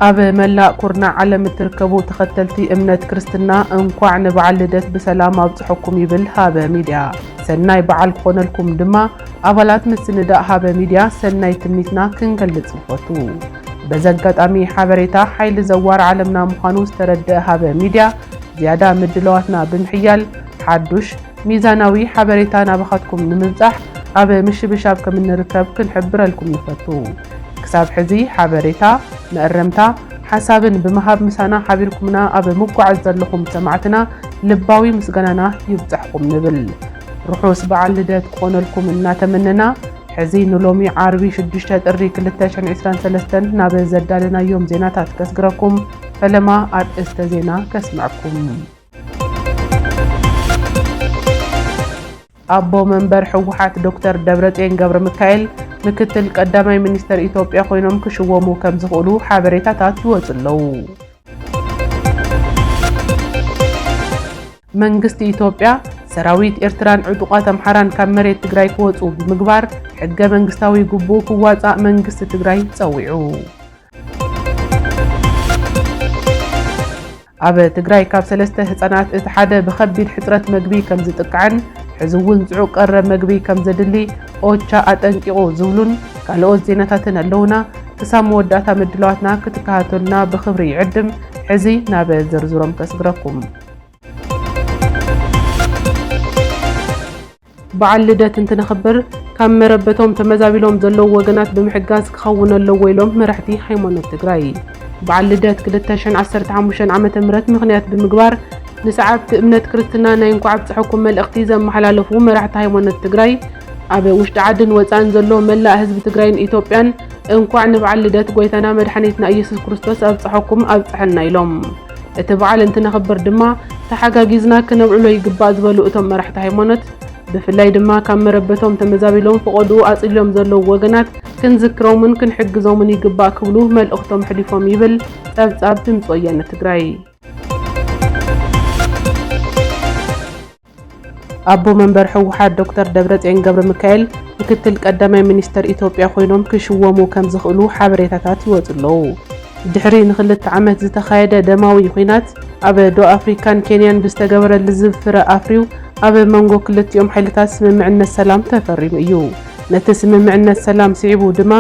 ኣብ መላእ ኩርና ዓለም እትርከቡ ተኸተልቲ እምነት ክርስትና እንኳዕ ንበዓል ልደት ብሰላም ኣብጽሕኩም ይብል ሃበ ሚድያ። ሰናይ በዓል ክኾነልኩም ድማ ኣባላት ምስንዳእ ሃበ ሚድያ ሰናይ ትምኒትና ክንገልጽ ንፈቱ። በዚ ኣጋጣሚ ሓበሬታ ሓይሊ ዘዋር ዓለምና ምዃኑ ዝተረድአ ሃበ ሚድያ ዝያዳ ምድለዋትና ብምሕያል ሓዱሽ ሚዛናዊ ሓበሬታ ናባኻትኩም ንምብጻሕ ኣብ ምሽብሻብ ከም እንርከብ ክንሕብረልኩም ንፈቱ። ክሳብ ሕዚ ሓበሬታ መእረምታ ሓሳብን ብምሃብ ምሳና ሓቢርኩምና ኣብ ምጓዓዝ ዘለኹም ሰማዕትና ልባዊ ምስጋናና ይብጻሕኩም ንብል። ርሑስ በዓል ልደት ክኾነልኩም እናተመነና ሕዚ ንሎሚ ዓርቢ 6 ጥሪ 2023 ናብ ዘዳለናዮም ዜናታት ከስግረኩም ፈለማ ኣርእስተ ዜና ከስምዐኩም። ኣቦ መንበር ሕወሓት ዶክተር ደብረጽዮን ገብረ ሚካኤል ምክትል ቀዳማይ ሚኒስተር ኢትዮጵያ ኮይኖም ክሽወሙ ከም ዝኽእሉ ሓበሬታታት ይወጹ ኣለዉ። መንግስቲ ኢትዮጵያ ሰራዊት ኤርትራን ዕጡቃት ኣምሓራን ካብ መሬት ትግራይ ክወፁ ብምግባር ሕገ መንግስታዊ ግቡእ ክዋፃእ መንግስቲ ትግራይ ፀዊዑ። ኣብ ትግራይ ካብ 3 ህፃናት እቲ ሓደ ብከቢድ ሕፅረት ምግቢ ከም ዝጥቅዓን ሕዚ እውን ጽዑቕ ቀረብ ምግቢ ከም ዘድሊ ኦቻ ኣጠንቂቑ ዝብሉን ካልኦት ዜናታትን ኣለውና። ክሳብ መወዳእታ ምድለዋትና ክትከታተሉና ብክብሪ ይዕድም። ሕዚ ናብ ዝርዝሮም ከስግረኩም። በዓል ልደት እንትነኽብር ካብ መረበቶም ተመዛቢሎም ዘለዉ ወገናት ብምሕጋዝ ክኸውን ኣለዎ ኢሎም መራሕቲ ሃይማኖት ትግራይ። በዓል ልደት 2015 ዓ.ም ምኽንያት ብምግባር ንሰዓብቲ እምነት ክርስትና ናይ እንኳዕ ኣብጽሕኩም መልእኽቲ ዘመሓላለፉ መራሕቲ ሃይማኖት ትግራይ ኣብ ውሽጢ ዓድን ወፃእን ዘሎ መላእ ህዝቢ ትግራይን ኢትዮጵያን እንኳዕ ንበዓል ልደት ጎይታና መድሓኒትና ኢየሱስ ክርስቶስ ኣብጽሕኩም ኣብጽሕና ኢሎም። እቲ በዓል እንትነኽብር ድማ ተሓጋጊዝና ክነብዕሎ ይግባእ ዝበሉ እቶም መራሕቲ ሃይማኖት ብፍላይ ድማ ካብ መረበቶም ተመዛቢሎም ፍቐዱ ኣጽልዮም ዘለዉ ወገናት ክንዝክሮምን ክንሕግዞምን ይግባእ ክብሉ መልእኽቶም ሕሊፎም ይብል ጸብጻብ ድምፂ ወያነ ትግራይ። ኣቦ መንበር ሕወሓት ዶክተር ደብረጽዮን ገብረ ሚካኤል ምክትል ቀዳማይ ሚኒስተር ኢትዮጵያ ኮይኖም ክሽወሙ ከም ዝኽእሉ ሓበሬታታት ይወጹ ኣለዉ። ድሕሪ ን2 ዓመት ዝተኻየደ ደማዊ ኩናት ኣብ ደቡብ ኣፍሪካን ኬንያን ብዝተገበረሉ ፍረ ኣፍሪው ኣብ መንጎ ክልቲኦም ሓይልታት ስምምዕነት ሰላም ተፈሪሙ እዩ። ነቲ ስምምዕነት ሰላም ስዒቡ ድማ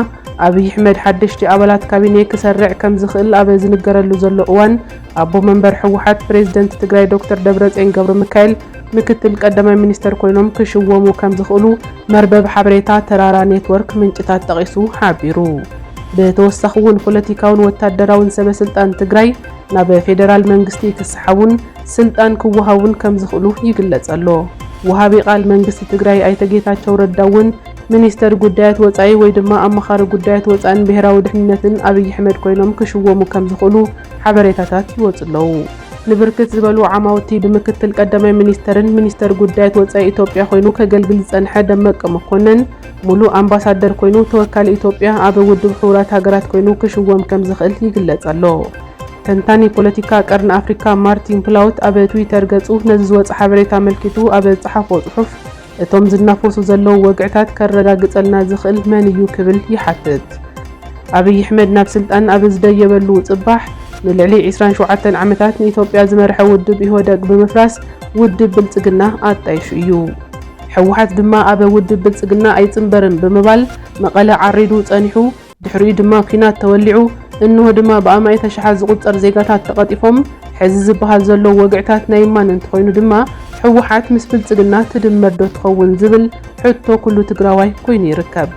ኣብይ ኣሕመድ ሓደሽቲ ኣባላት ካቢነ ክሰርዕ ከም ዝኽእል ኣብ ዝንገረሉ ዘሎ እዋን ኣቦ መንበር ሕወሓት ፕሬዝደንት ትግራይ ዶክተር ደብረጽዮን ገብረ ሚካኤል ምክትል ቀዳማይ ሚኒስተር ኮይኖም ክሽወሙ ከም ዝኽእሉ መርበብ ሓበሬታ ተራራ ኔትወርክ ምንጭታት ጠቒሱ ሓቢሩ። ብተወሳኺ እውን ፖለቲካውን ወታደራውን ሰበስልጣን ትግራይ ናብ ፌደራል መንግስቲ ክሰሓቡን ስልጣን ክወሃቡን ከም ዝኽእሉ ይግለጽ ኣሎ። ወሃቢ ቃል መንግስቲ ትግራይ ኣይተ ጌታቸው ረዳ እውን ሚኒስተር ጉዳያት ወፃኢ ወይ ድማ ኣመኻሪ ጉዳያት ወፃኢን ብሄራዊ ድሕንነትን ኣብይ ኣሕመድ ኮይኖም ክሽወሙ ከም ዝኽእሉ ሓበሬታታት ይወጹ ኣለዉ። ንብርክት ዝበሉ ዓማውቲ ብምክትል ቀዳማይ ሚኒስተርን ሚኒስተር ጉዳያት ወፃኢ ኢትዮጵያ ኮይኑ ከገልግል ዝጸንሐ ደመቀ መኮነን ሙሉእ ኣምባሳደር ኮይኑ ተወካሊ ኢትዮጵያ ኣብ ውድብ ሕቡራት ሃገራት ኮይኑ ክሽወም ከም ዝኽእል ይግለጽ ኣሎ። ተንታኒ ፖለቲካ ቀርኒ ኣፍሪካ ማርቲን ፕላውት ኣብ ትዊተር ገጹ ነዚ ዝወጽ ሓበሬታ መልኪቱ ኣብ ዝጸሓፎ ጽሑፍ እቶም ዝናፈሱ ዘለዉ ወግዕታት ከረጋግጸልና ዝኽእል መን እዩ ክብል ይሓትት። ኣብይ ኣሕመድ ናብ ስልጣን ኣብ ዝደየበሉ ጽባሕ ንልዕሊ 27 ዓመታት ንኢትዮጵያ ዝመርሐ ውድብ ኢህወደግ ብምፍራስ ውድብ ብልጽግና ኣጣይሹ እዩ። ሕወሓት ድማ ኣብ ውድብ ብልጽግና ኣይጽምበርን ብምባል መቐለ ዓሪዱ ጸኒሑ ድሕሪኡ ድማ ኩናት ተወሊዑ እንሆ ድማ ብኣማይ ተሸሓት ዝቁጸር ዜጋታት ተቐጢፎም ሕዚ ዝበሃል ዘሎ ወግዕታት ናይ ማን እንትኾይኑ ድማ ሕወሓት ምስ ብልጽግና ትድመር ዶ ትኸውን ዝብል ሕቶ ኩሉ ትግራዋይ ኮይኑ ይርከብ።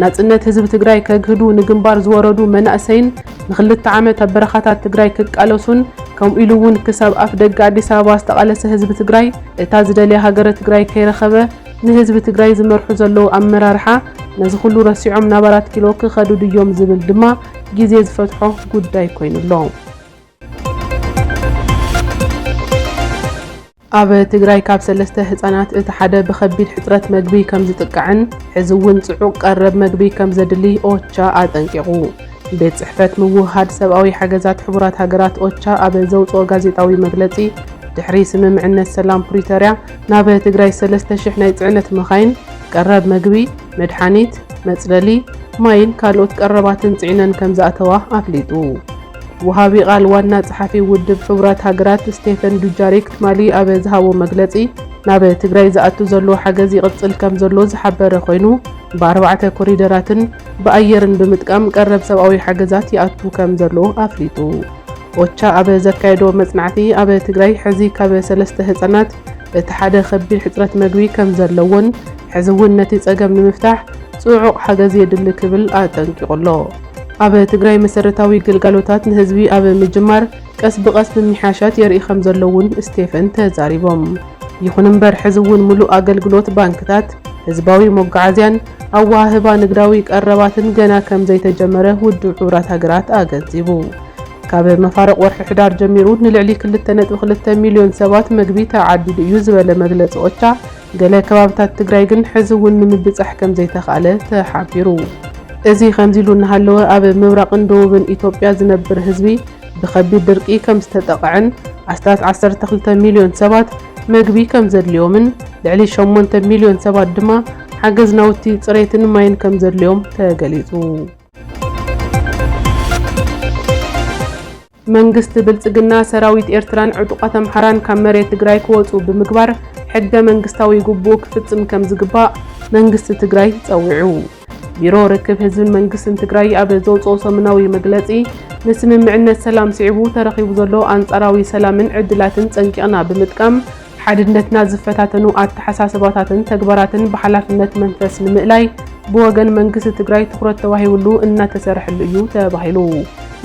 ናጽነት ህዝቢ ትግራይ ከግህዱ ንግንባር ዝወረዱ መናእሰይን ን2 ዓመት ኣብ በረኻታት ትግራይ ክቃለሱን ከምኡ ኢሉ እውን ክሳብ ኣፍ ደገ ኣዲስ ኣበባ ዝተቃለሰ ህዝቢ ትግራይ እታ ዝደልያ ሃገረ ትግራይ ከይረኸበ ንህዝቢ ትግራይ ዝመርሑ ዘለዉ ኣመራርሓ ነዚ ኩሉ ረሲዖም ናብ 4 ኪሎ ክኸዱ ድዮም ዝብል ድማ ግዜ ዝፈትሖ ጉዳይ ኮይኑ ኣሎ። ኣብ ትግራይ ካብ 3 ህፃናት እቲ ሓደ ብከቢድ ሕፅረት ምግቢ ከም ዝጥቅዕን ሕዚ እውን ጽዑቕ ቀረብ ምግቢ ከም ዘድሊ ኦቻ ኣጠንቂቑ። ቤት ጽሕፈት ምውህሃድ ሰብኣዊ ሓገዛት ሕቡራት ሃገራት ኦቻ ኣብ ዘውፅኦ ጋዜጣዊ መግለጺ ድሕሪ ስምምዕነት ሰላም ፕሪቶርያ ናብ ትግራይ 3000 ናይ ጽዕነት መኻይን ቀረብ ምግቢ፣ መድሓኒት፣ መጽለሊ፣ ማይን ካልኦት ቀረባትን ጽዒነን ከም ዝኣተዋ ኣፍሊጡ። وهابي قال وانا صحفي ودب حبرات هاجرات ستيفن دوجاريك تمالي أبي زهاو مجلسي نابه تግራይ زኣቱ ዘሎ ሓገዝ ይቕጽል ከም ዘሎ ዝሓበረ ኮይኑ ብ4 ኮሪደራትን ብኣየርን ብምጥቃም ቀረብ ሰብኣዊ ሓገዛት ይኣቱ ከም ዘሎ ኣፍሊጡ ኦቻ ኣበ ዘካየዶ መጽናዕቲ ኣበ ትግራይ ሕዚ ካብ 3 ህጻናት እቲ ሓደ ከቢድ ሕጽረት መግቢ ከም ዘለዎን ሕዚ እውን ነቲ ጸገም ንምፍታሕ ጽዑቕ ሓገዝ የድሊ ክብል ኣጠንቂቑሎ ኣበ ትግራይ መሰረታዊ ግልጋሎታት ንህዝቢ ኣበ ምጅማር ቀስ ብቐስ ብምሕያሻት የርኢ ከም ዘለውን ስቴፈን ተዛሪቦም ይኹን እምበር ሕዚ እውን ሙሉእ ኣገልግሎት ባንክታት ህዝባዊ መጓዓዝያን ኣዋህባ ንግዳዊ ቀረባትን ገና ከም ዘይተጀመረ ውድብ ሕቡራት ሃገራት ኣገንዚቡ ካብ መፋረቕ ወርሒ ሕዳር ጀሚሩ ንልዕሊ 2.2 ሚልዮን ሰባት መግቢ ተዓዲዱ እዩ ዝበለ መግለፂ ኦቻ ገለ ከባብታት ትግራይ ግን ሕዚ እውን ንምብጻሕ ከም ዘይተኻለ ተሓቢሩ እዚ ከምዚ ኢሉ እናሃለወ ኣብ ምብራቕን ደቡብን ኢትዮጵያ ዝነብር ህዝቢ ብከቢድ ድርቂ ከም ዝተጠቕዐን ኣስታት 12 ሚልዮን ሰባት መግቢ ከም ዘድልዮምን ልዕሊ 8 ሚልዮን ሰባት ድማ ሓገዝ ናውቲ ጽሬትን ማይን ከም ዘድልዮም ተገሊጹ መንግስት ብልጽግና ሰራዊት ኤርትራን ዕጡቃት ኣምሓራን ካብ መሬት ትግራይ ክወጹ ብምግባር ሕገ መንግስታዊ ጉቦ ክፍጽም ከም ዝግባእ መንግስት ትግራይ ጸዊዑ ቢሮ ርክብ ህዝብን መንግስትን ትግራይ ኣብ ዘውጽኦ ሰሙናዊ መግለጺ ንስምምዕነት ሰላም ስዒቡ ተረኺቡ ዘሎ ኣንጻራዊ ሰላምን ዕድላትን ጸንቂቕና ብምጥቃም ሓድነትና ዝፈታተኑ ኣተሓሳስባታትን ተግባራትን ብሓላፍነት መንፈስ ንምእላይ ብወገን መንግስቲ ትግራይ ትኩረት ተዋሂብሉ እናተሰርሐሉ እዩ ተባሂሉ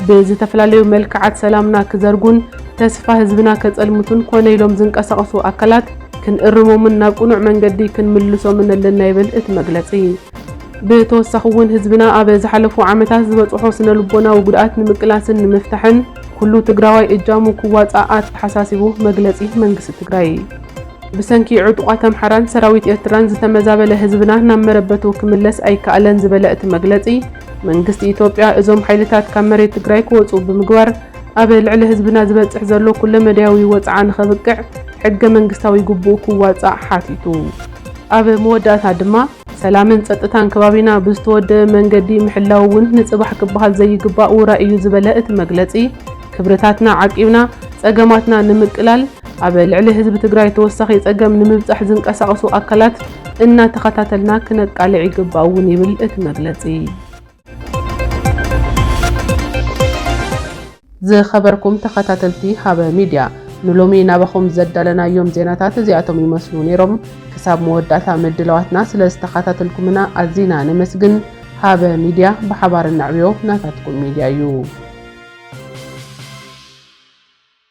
ብዝተፈላለዩ መልክዓት ሰላምና ክዘርጉን ተስፋ ህዝብና ከጸልሙትን ኮነ ኢሎም ዝንቀሳቐሱ ኣካላት ክንእርሞምን ናብ ቁኑዕ መንገዲ ክንምልሶምን ኣለና ይብል እቲ መግለጺ ብተወሳኺ እውን ህዝብና ኣብ ዝሓለፉ ዓመታት ዝበጽሖ ስነ ልቦናዊ ጉድኣት ንምቅላስን ንምፍታሕን ኩሉ ትግራዋይ እጃሙ ክዋጻእ ኣተሓሳሲቡ መግለጺ መንግስቲ ትግራይ ብሰንኪ ዕጡቃት ኣምሓራን ሰራዊት ኤርትራን ዝተመዛበለ ህዝብና ናብ መረበቱ ክምለስ ኣይከኣለን ዝበለ እቲ መግለጺ መንግስቲ ኢትዮጵያ እዞም ሓይልታት ካብ መሬት ትግራይ ክወጹ ብምግባር ኣብ ልዕሊ ህዝብና ዝበጽሕ ዘሎ ኩለ መድያዊ ወጽዓ ንኸብቅዕ ሕገ መንግስታዊ ግቡእ ክዋጻእ ሓቲቱ ኣብ መወዳእታ ድማ ሰላምን ጸጥታን ከባቢና ብዝተወደበ መንገዲ ምሕላው እውን ንጽባሕ ክበሃል ዘይግባእ ውራይ እዩ ዝበለ እቲ መግለጺ ክብርታትና ዓቂብና ጸገማትና ንምቅላል ኣብ ልዕሊ ህዝቢ ትግራይ ተወሳኺ ጸገም ንምብጻሕ ዝንቀሳቐሱ ኣካላት እናተኸታተልና ክነቃልዕ ይግባእ እውን ይብል እቲ መግለጺ ዝኸበርኩም ተኸታተልቲ ሃበ ሚድያ ንሎሚ ናባኹም ዘዳለናዮም ዜናታት እዚኣቶም ይመስሉ ነይሮም ክሳብ መወዳእታ ምድለዋትና ስለ ዝተኸታተልኩምና ኣዝና ነመስግን ሃበ ሚድያ ብሓባር እናዕብዮ ናታትኩም ሚድያ እዩ